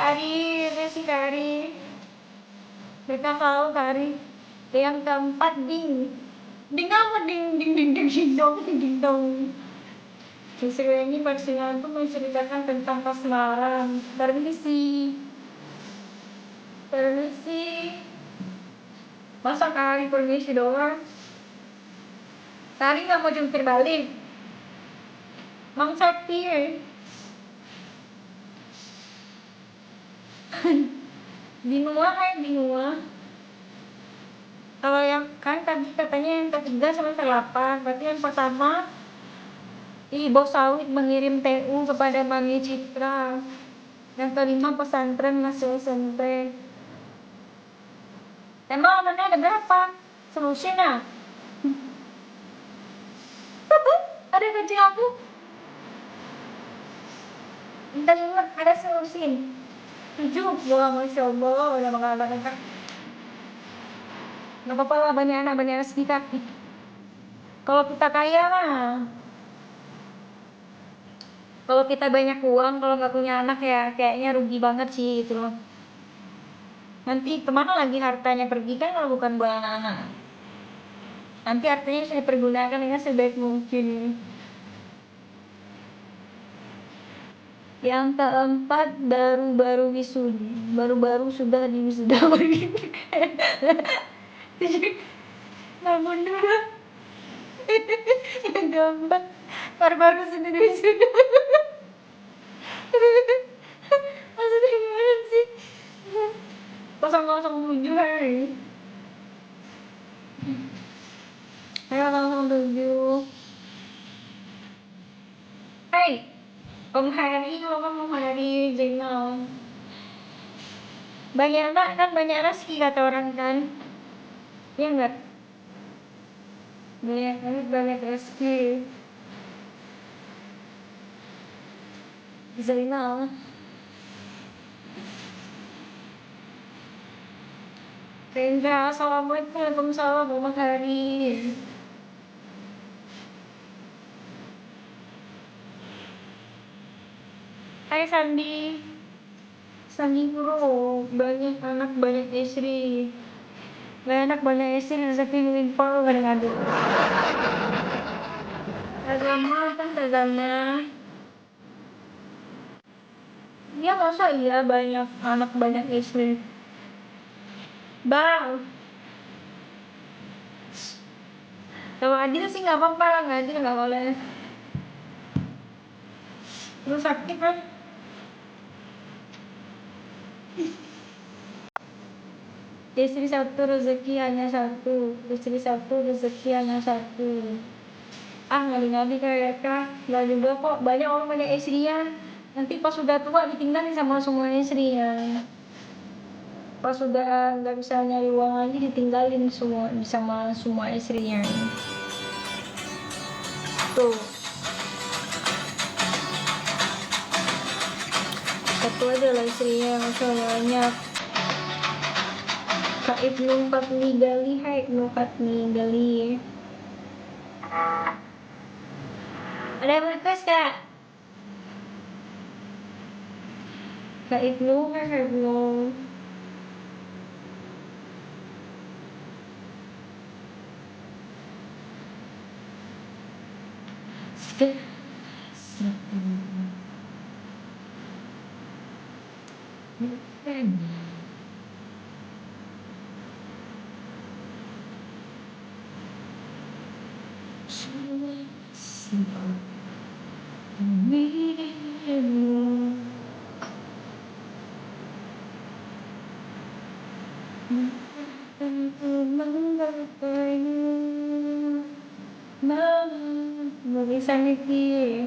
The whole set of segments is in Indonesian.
Kari, ini si Kari. Mereka tahu Kari. Yang keempat ding. Ding apa ding ding ding ding ding dong ding ding dong. Misteri ini versinya itu menceritakan tentang kasmaran. Permisi. Permisi. Masa Kari permisi doang? Kari nggak mau jungkir balik. Mang Sakti ya. Binua kayak binua. Kalau yang kan tadi katanya yang ketiga sama ke-8, berarti yang pertama Ibu Sawit mengirim TU kepada Mami Citra. Yang kelima pesantren masih SMP. Emang amannya ada berapa? Selusin ah. Ada kecil aku. Entar ingat ada selusin. 7. Wah, Masya Allah, udah mengalaman kan. Gak apa-apa lah, banyak anak sekitar. Kalau kita kaya mah, kalau kita banyak uang, kalau nggak punya anak ya kayaknya rugi banget sih itu loh. Nanti kemana lagi hartanya pergi kan kalau bukan buat anak-anak. Nanti artinya saya pergunakan dengan sebaik mungkin. Yang keempat baru-baru sudah diwisuda. Namun dulu yang keempat baru-baru sudah diwisuda. Maksudnya gimana sih? 007 hari. Ayo 007. Hai, Om Hari, Om Hari Zainal. Banyak anak kan banyak rezeki kata orang kan. Iya enggak? Banyak rezeki. Zainal. Rendra, assalamualaikum, waalaikumsalam, Om Hari. Hai Sandi. Sandi bro, banyak anak banyak istri. Banyak anak banyak istri rezeki limpah kadang-kadang. Agama kan agama. Iya masa iya banyak anak banyak istri. Bang, kalau adil sih nggak apa-apa lah, nggak adil nggak boleh. Lu sakit kan? Istri satu rezeki hanya satu, istri satu rezeki hanya satu. Ah ngali-ngali kayak nggak juga kok, banyak orang banyak istrinya. Nanti pas sudah tua ditinggalin sama semua istrinya. Pas sudah nggak bisa nyari uang lagi ditinggalin semua sama semua istrinya. Tuh. Satu aja lah istrinya, masya banyak. Kak Ibnu Fatni Gali, hai Ibnu Fatni Gali. Ada yang request kak? Kak Ibnu, Kak Ibnu. Nggak bisa Niki.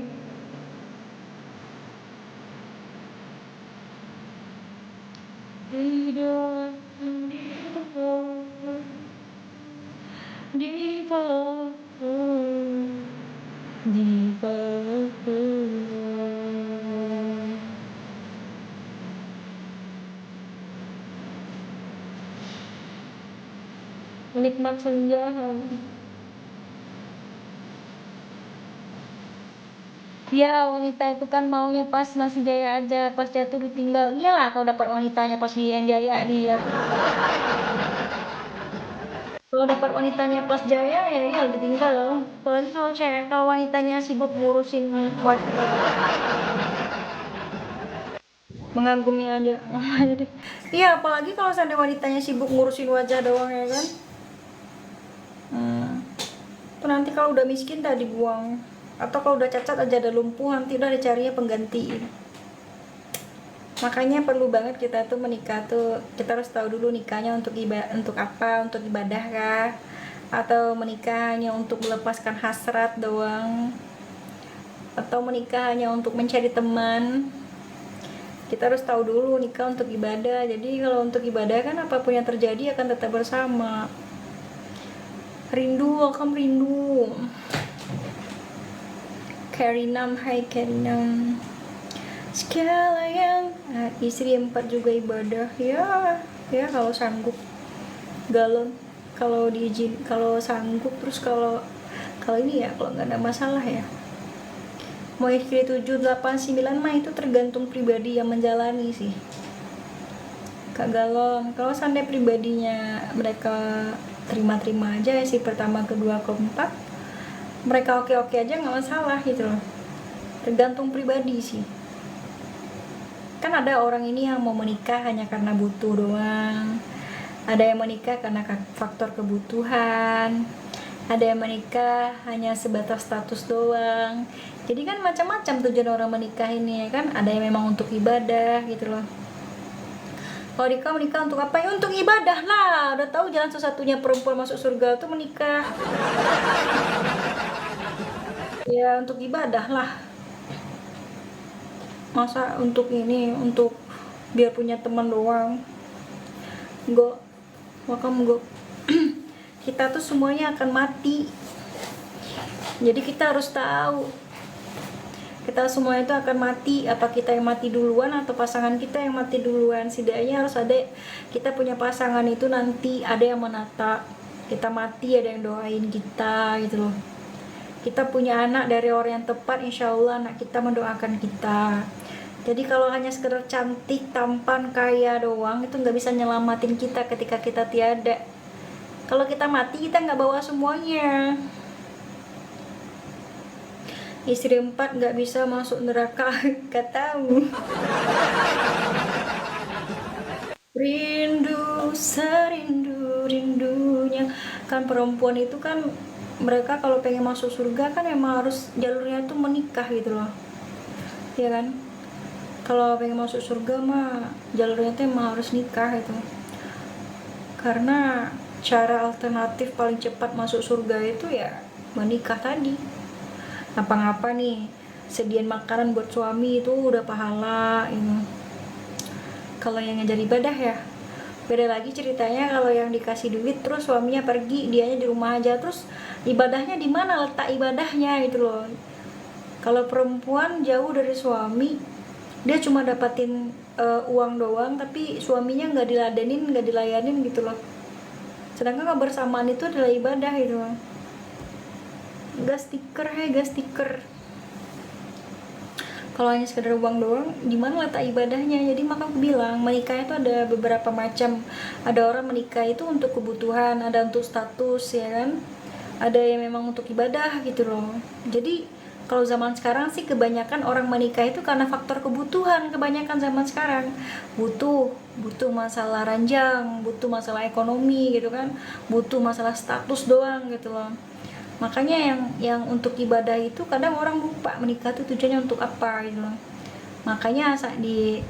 Hidup di bawah menikmat senja. Ya wanita itu kan maunya pas masih jaya aja, pas jatuh ditinggal. Iyalah kalau dapat wanitanya pas dia yang jaya dia. Kalau dapat wanitanya pas jaya ya iya ditinggal. Apalagi kalau wanitanya sibuk ngurusin keluarga, mengagumi aja. Jadi iya, apalagi kalau seandainya wanitanya sibuk ngurusin wajah doang ya kan. Itu nanti kalau udah miskin dah dibuang, atau kalau udah cacat aja ada lumpuh nanti udah dicarinya pengganti. Makanya perlu banget kita tuh menikah tuh, kita harus tahu dulu nikahnya untuk apa, untuk ibadah kah, atau menikah hanya untuk melepaskan hasrat doang, atau menikah hanya untuk mencari teman. Kita harus tahu dulu nikah untuk ibadah. Jadi kalau untuk ibadah kan apapun yang terjadi akan tetap bersama. Rindu akan rindu. Karinam, hai Karinam. Segala yang istri 4 juga ibadah ya kalau sanggup galon, kalau diizin, kalau sanggup, terus kalau ini ya kalau nggak ada masalah ya. Mau istri 7, 8, 9 mah itu tergantung pribadi yang menjalani sih Kak Galon. Kalau seandainya pribadinya mereka terima-terima aja ya, si pertama, kedua, keempat mereka oke-oke aja nggak masalah gitu loh. Tergantung pribadi sih. Kan ada orang ini yang mau menikah hanya karena butuh doang, ada yang menikah karena faktor kebutuhan, ada yang menikah hanya sebatas status doang. Jadi kan macam-macam tujuan orang menikah ini ya kan. Ada yang memang untuk ibadah gitu loh. Kalau menikah untuk apa ya? Untuk ibadah lah. Udah tahu jalan satu-satunya perempuan masuk surga tuh menikah. Ya untuk ibadah lah. Masa untuk ini, untuk biar punya teman doang? Enggak. Makam enggak. Kita tuh semuanya akan mati. Jadi kita harus tahu kita semua itu akan mati. Apa kita yang mati duluan atau pasangan kita yang mati duluan? Setidaknya harus ada, kita punya pasangan itu nanti ada yang menata kita mati, ada yang doain kita gitu loh. Kita punya anak dari orang yang tepat, insya Allah anak kita mendoakan kita. Jadi kalau hanya sekedar cantik, tampan, kaya doang itu nggak bisa nyelamatin kita ketika kita tiada. Kalau kita mati kita nggak bawa semuanya. Istri 4 nggak bisa masuk neraka. Gak tahu. Rindu, serindu rindunya. Kan perempuan itu kan mereka kalau pengen masuk surga kan emang harus jalurnya tuh menikah gitu loh, ya kan. Kalau pengen masuk surga mah jalurnya tuh emang harus nikah itu, karena cara alternatif paling cepat masuk surga itu ya menikah tadi. Apa-apa nih sediain makanan buat suami itu udah pahala ini. Kalau yang ngajar ibadah ya beda lagi ceritanya. Kalau yang dikasih duit terus suaminya pergi, dianya di rumah aja, terus ibadahnya di mana letak ibadahnya itu loh. Kalau perempuan jauh dari suami, dia cuma dapatin uang doang, tapi suaminya nggak diladenin, nggak dilayanin gitu loh. Sedangkan kebersamaan itu adalah ibadah gitu loh. Gas stiker, gas stiker. Kalau hanya sekedar uang doang, di mana letak ibadahnya? Jadi maka aku bilang menikah itu ada beberapa macam. Ada orang menikah itu untuk kebutuhan, ada untuk status ya kan, ada yang memang untuk ibadah gitu loh. Jadi kalau zaman sekarang sih kebanyakan orang menikah itu karena faktor kebutuhan. Kebanyakan zaman sekarang butuh masalah ranjang, butuh masalah ekonomi gitu kan, butuh masalah status doang gitu loh. Makanya yang untuk ibadah itu kadang orang lupa menikah itu tujuannya untuk apa gitu loh. Makanya di